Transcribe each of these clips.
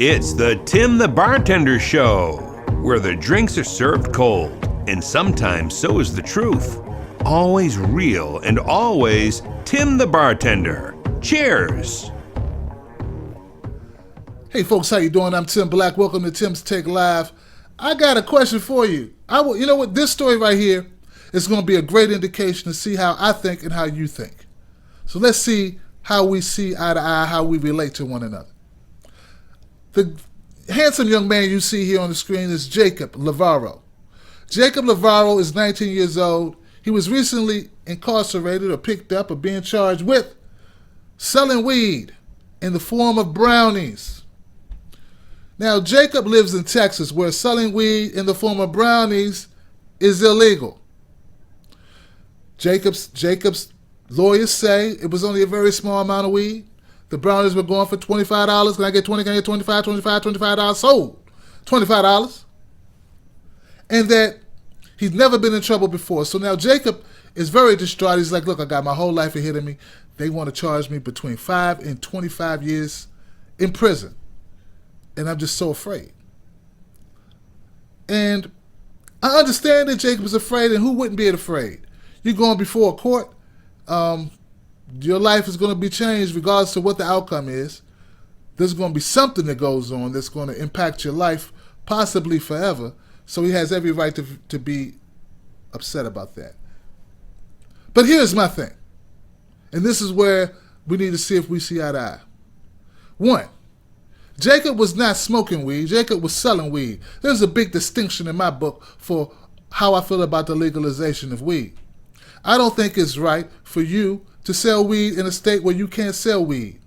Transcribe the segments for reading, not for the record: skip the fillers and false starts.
It's the Tim the Bartender Show, where the drinks are served cold, and sometimes so is the truth. Always real and always Tim the Bartender. Cheers! Hey folks, how you doing? I'm Tim Black. Welcome to Tim's Take Live. I got a question for you. You know what? This story right here is going to be a great indication to see how I think and how you think. So let's see how we see eye to eye, how we relate to one another. The handsome young man you see here on the screen is Jacob Lavoro. Jacob Lavoro is 19 years old. He was recently incarcerated or picked up or being charged with selling weed in the form of brownies. Now, Jacob lives in Texas, where selling weed in the form of brownies is illegal. Jacob's lawyers say it was only a very small amount of weed. The brownies were going for $25. Can I get 20? Can I get 25, $25? Sold. $25. And that he's never been in trouble before. So now Jacob is very distraught. He's like, look, I got my whole life ahead of me. They want to charge me between 5 and 25 years in prison. And I'm just so afraid. And I understand that Jacob is afraid, and who wouldn't be afraid? You're going before a court. Your life is going to be changed regardless of what the outcome is. There's going to be something that goes on that's going to impact your life, possibly forever. So he has every right to be upset about that. But here's my thing. And this is where we need to see if we see eye to eye. One, Jacob was not smoking weed. Jacob was selling weed. There's a big distinction in my book for how I feel about the legalization of weed. I don't think it's right for you to sell weed in a state where you can't sell weed.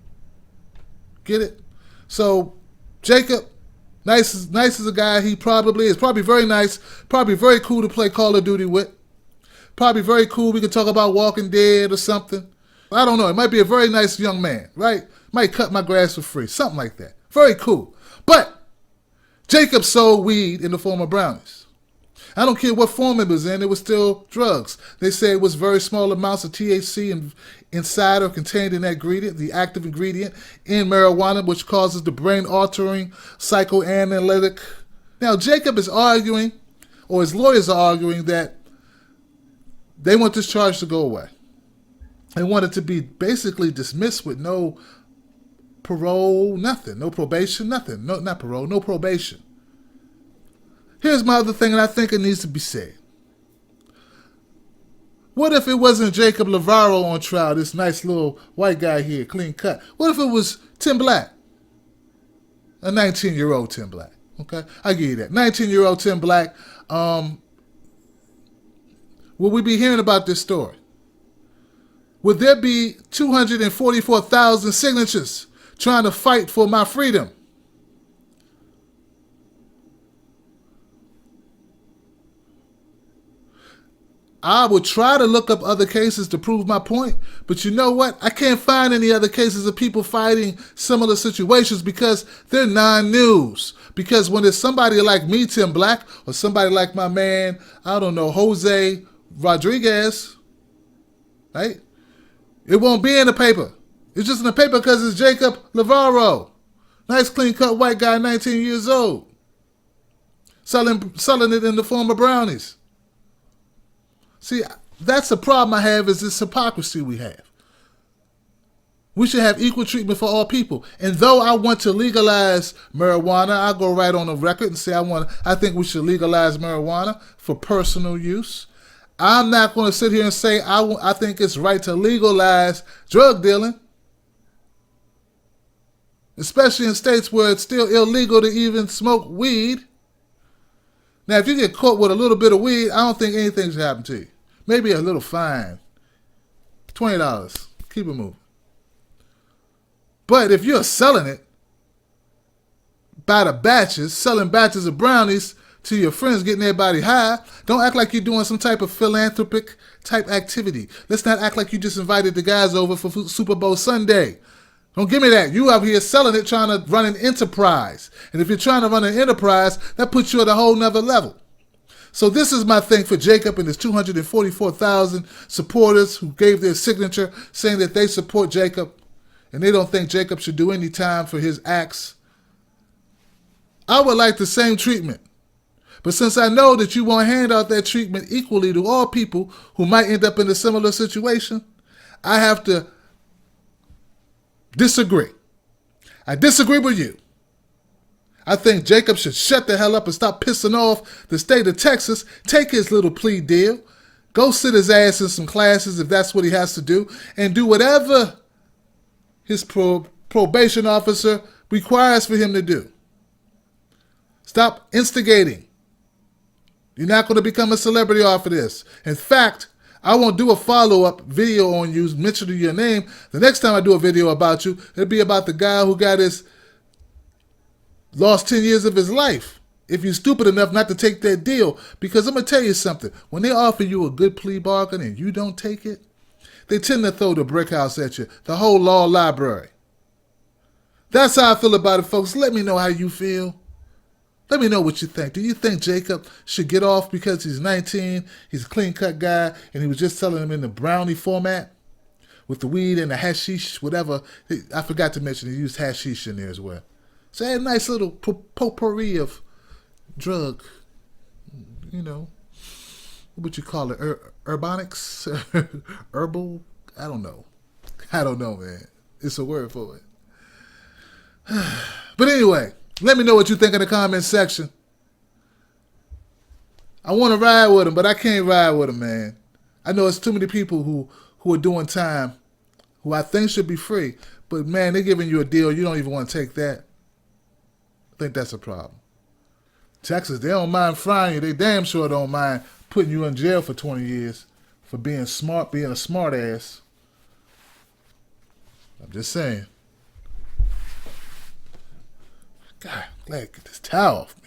Get it? So, Jacob, nice as a guy he probably is. Probably very nice. Probably very cool to play Call of Duty with. Probably very cool. We could talk about Walking Dead or something. I don't know. It might be a very nice young man, right? Might cut my grass for free. Something like that. Very cool. But Jacob sold weed in the form of brownies. I don't care what form it was in, it was still drugs. They say it was very small amounts of THC inside or contained in that ingredient, the active ingredient in marijuana, which causes the brain-altering psychoanalytic. Now, Jacob is arguing, or his lawyers are arguing, that they want this charge to go away. They want it to be basically dismissed with no parole, nothing. No probation, nothing. No, not parole, no probation. Here's my other thing, and I think it needs to be said. What if it wasn't Jacob Lavoro on trial, this nice little white guy here, clean cut? What if it was Tim Black? A 19-year-old Tim Black, okay? I give you that. 19-year-old Tim Black. Will we be hearing about this story? Would there be 244,000 signatures trying to fight for my freedom? I would try to look up other cases to prove my point, but you know what? I can't find any other cases of people fighting similar situations because they're non-news. Because when there's somebody like me, Tim Black, or somebody like my man, I don't know, Jose Rodriguez, right? It won't be in the paper. It's just in the paper because it's Jacob Lavoro. Nice clean-cut white guy, 19 years old. Selling it in the form of brownies. See, that's the problem I have, is this hypocrisy we have. We should have equal treatment for all people. And though I want to legalize marijuana, I'll go right on the record and say I think we should legalize marijuana for personal use. I'm not going to sit here and say I think it's right to legalize drug dealing, especially in states where it's still illegal to even smoke weed. Now, if you get caught with a little bit of weed, I don't think anything should happen to you. Maybe a little fine. $20. Keep it moving. But if you're selling it by the batches, selling batches of brownies to your friends, getting everybody high, don't act like you're doing some type of philanthropic type activity. Let's not act like you just invited the guys over for Super Bowl Sunday. Don't give me that. You out here selling it, trying to run an enterprise. And if you're trying to run an enterprise, that puts you at a whole nother level. So this is my thing for Jacob and his 244,000 supporters who gave their signature saying that they support Jacob and they don't think Jacob should do any time for his acts. I would like the same treatment. But since I know that you won't hand out that treatment equally to all people who might end up in a similar situation, I have to disagree. I disagree with you. I think Jacob should shut the hell up and stop pissing off the state of Texas, take his little plea deal, go sit his ass in some classes if that's what he has to do, and do whatever his probation officer requires for him to do. Stop instigating. You're not going to become a celebrity off of this. In fact, I won't do a follow-up video on you mentioning your name. The next time I do a video about you, it'll be about the guy who lost 10 years of his life. If you're stupid enough not to take that deal. Because I'm going to tell you something. When they offer you a good plea bargain and you don't take it, they tend to throw the brick house at you. The whole law library. That's how I feel about it, folks. Let me know how you feel. Let me know what you think. Do you think Jacob should get off because he's 19, he's a clean-cut guy, and he was just selling them in the brownie format with the weed and the hashish, whatever? I forgot to mention he used hashish in there as well. So I had a nice little potpourri of drug, what would you call it? Urbonics? Herbal? I don't know, man. It's a word for it. But anyway, let me know what you think in the comments section. I want to ride with him, but I can't ride with him, man. I know it's too many people who are doing time, who I think should be free. But, man, they're giving you a deal. You don't even want to take that. I think that's a problem. Texas, they don't mind frying you. They damn sure don't mind putting you in jail for 20 years for being smart, being a smart ass. I'm just saying. God, I'm glad to get this towel off me.